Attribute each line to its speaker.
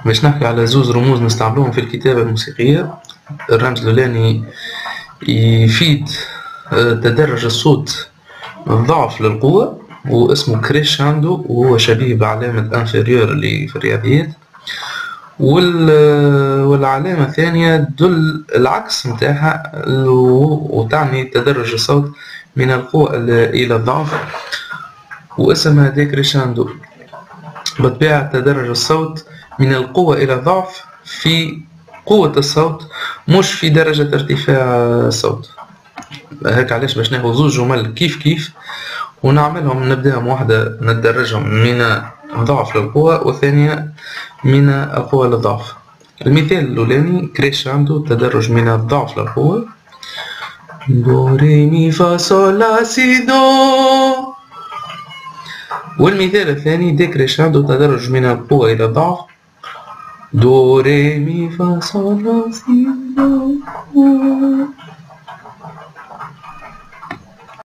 Speaker 1: باش نحكي على زوز رموز نستعملوهم في الكتابة الموسيقية. الرمز الأولاني يفيد تدرج الصوت من ضعف للقوة واسمه كريشاندو، وهو شبيه بعلامة انفيريور اللي في الرياضيات. والعلامة الثانية تدل العكس متاعها وتعني تدرج الصوت من القوة إلى الضعف، واسمها ديكريشاندو. بالطبيعة تدرج الصوت من القوة إلى الضعف في قوة الصوت، مش في درجة ارتفاع الصوت. هيك علاش باش ناخذ زوج جمل كيف كيف ونعملهم، نبداهم واحدة ندرجهم من الضعف للقوة والثانية من القوة للضعف. المثال الأولاني كريشاندو تدرج من الضعف للقوة، دو ري مي فا صول لا سي دو. والمثال الثاني ديكريشاندو تدرج من القوة إلى الضعف، دو ري مي فا صول لا سي دو.